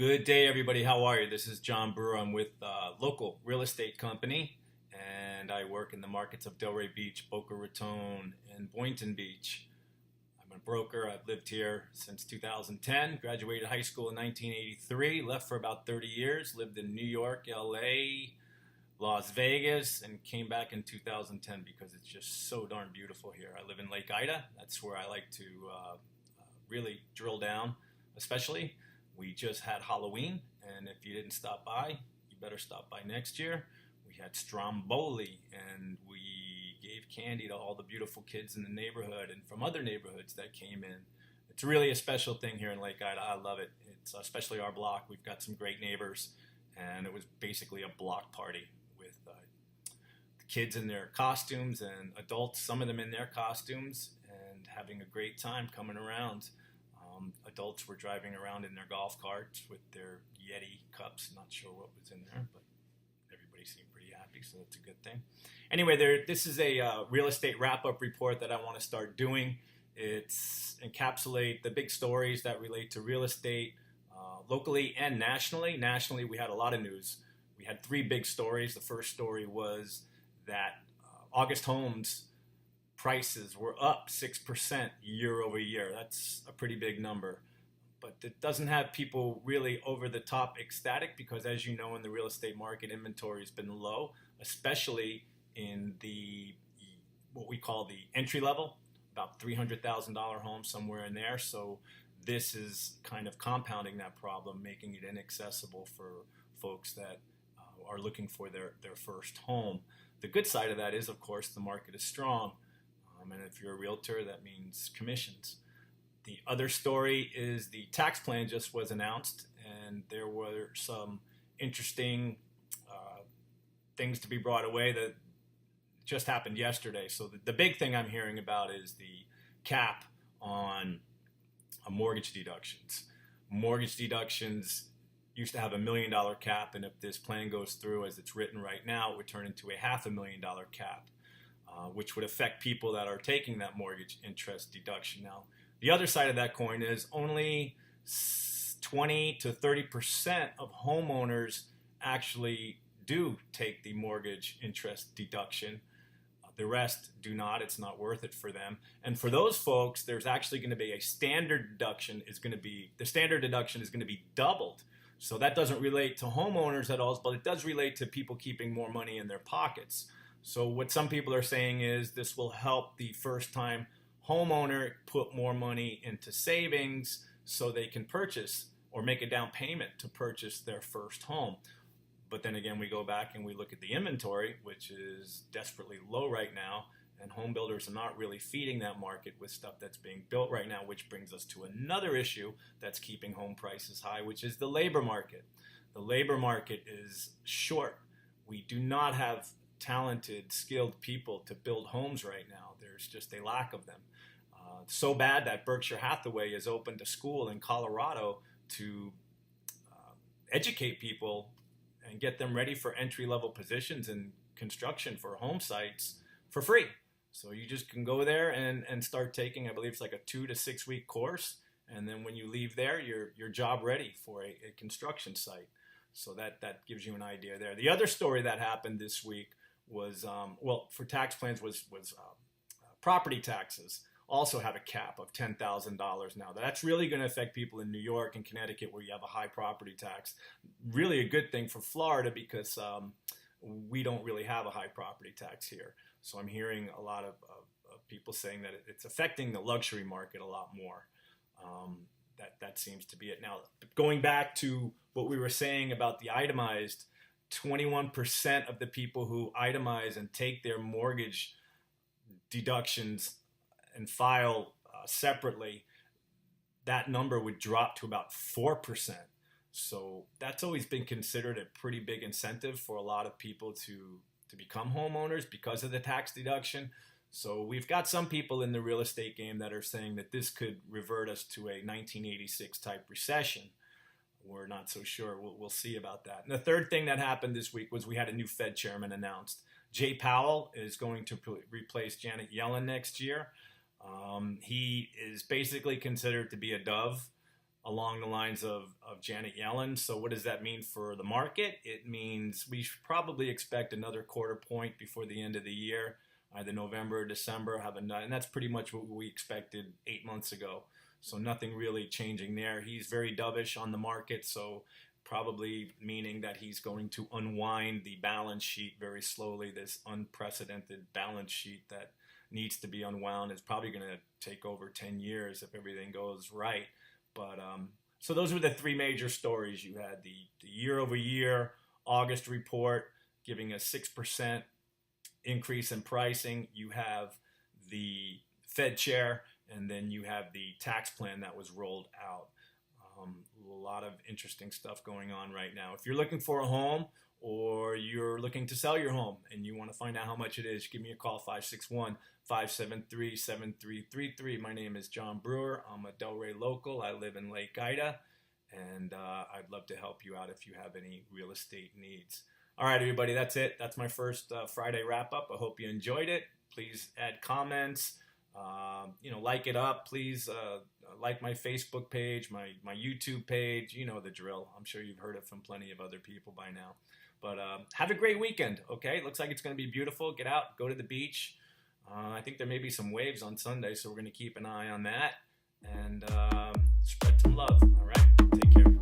Good day, everybody. How are you? This is John Brewer. I'm with a local real estate company, and I work in the markets of Delray Beach, Boca Raton, and Boynton Beach. I'm a broker. I've lived here since 2010, graduated high school in 1983, left for about 30 years, lived in New York, LA, Las Vegas, and came back in 2010 because it's just so darn beautiful here. I live in Lake Ida. That's where I like to really drill down, especially. We just had Halloween, and if you didn't stop by, you better stop by next year. We had Stromboli, and we gave candy to all the beautiful kids in the neighborhood and from other neighborhoods that came in. It's really a special thing here in Lake Ida. I love it. It's especially our block. We've got some great neighbors, and it was basically a block party with kids in their costumes and adults, some of them in their costumes, and having a great time coming around. Adults were driving around in their golf carts with their Yeti cups. Not sure what was in there, but everybody seemed pretty happy, so that's a good thing. Anyway, this is a real estate wrap-up report that I want to start doing. It's encapsulate the big stories that relate to real estate locally and nationally. Nationally, we had a lot of news. We had three big stories. The first story was that August Homes prices were up 6% year over year. That's a pretty big number. But it doesn't have people really over the top ecstatic because, as you know, in the real estate market, inventory has been low, especially in the what we call the entry level, about $300,000 homes, somewhere in there. So this is kind of compounding that problem, making it inaccessible for folks that are looking for their first home. The good side of that is, of course, the market is strong. And if you're a realtor, that means commissions. The other story is the tax plan just was announced, and there were some interesting things to be brought away that just happened yesterday. So the big thing I'm hearing about is the cap on mortgage deductions. Mortgage deductions used to have $1 million cap, and if this plan goes through as it's written right now, it would turn into a $500,000 cap. Which would affect people that are taking that mortgage interest deduction. Now, the other side of that coin is only 20 to 30% of homeowners actually do take the mortgage interest deduction. The rest do not. It's not worth it for them. And for those folks, there's actually going to be a standard deduction. The standard deduction is going to be doubled. So that doesn't relate to homeowners at all, but it does relate to people keeping more money in their pockets. So what some people are saying is this will help the first-time homeowner put more money into savings so they can purchase or make a down payment to purchase their first home. But then again, we go back and we look at the inventory, which is desperately low right now, and home builders are not really feeding that market with stuff that's being built right now, which brings us to another issue that's keeping home prices high, which is the labor market. The labor market is short. We do not have talented, skilled people to build homes right now. There's just a lack of them. So bad that Berkshire Hathaway has opened a school in Colorado to educate people and get them ready for entry-level positions in construction for home sites for free. So you just can go there and start taking, I believe it's like a 2 to 6 week course, and then when you leave there, you're job ready for a construction site. So that gives you an idea there. The other story that happened this week was, for tax plans was property taxes also have a cap of $10,000 now. That's really going to affect people in New York and Connecticut where you have a high property tax. Really a good thing for Florida because we don't really have a high property tax here. So I'm hearing a lot of people saying that it's affecting the luxury market a lot more. That seems to be it. Now, going back to what we were saying about the itemized, 21% of the people who itemize and take their mortgage deductions and file separately, that number would drop to about 4%. So that's always been considered a pretty big incentive for a lot of people to become homeowners because of the tax deduction. So we've got some people in the real estate game that are saying that this could revert us to a 1986 type recession. We're not so sure. We'll see about that. And the third thing that happened this week was we had a new Fed chairman announced. Jay Powell is going to replace Janet Yellen next year. He is basically considered to be a dove. along the lines of Janet Yellen. So what does that mean for the market? It means we should probably expect another quarter point before the end of the year, either November or December, and that's pretty much what we expected 8 months ago. So nothing really changing there. He's very dovish on the market, so probably meaning that he's going to unwind the balance sheet very slowly. This unprecedented balance sheet that needs to be unwound is probably going to take over 10 years if everything goes right. But so those were the three major stories. You had the year over year August report giving a 6% increase in pricing. You have the Fed chair, and then you have the tax plan that was rolled out. A lot of interesting stuff going on right now. If you're looking for a home or you're looking to sell your home and you want to find out how much it is, give me a call, 561-573-7333. My name is John Brewer. I'm a Delray local. I live in Lake Ida, and I'd love to help you out if you have any real estate needs. All right, everybody, that's it. That's my first Friday wrap-up. I hope you enjoyed it. Please add comments. Like it up. Please like my Facebook page, my YouTube page. You know the drill. I'm sure you've heard it from plenty of other people by now. But have a great weekend, okay? Looks like it's going to be beautiful. Get out, go to the beach. I think there may be some waves on Sunday, so we're going to keep an eye on that. And spread some love, all right? Take care.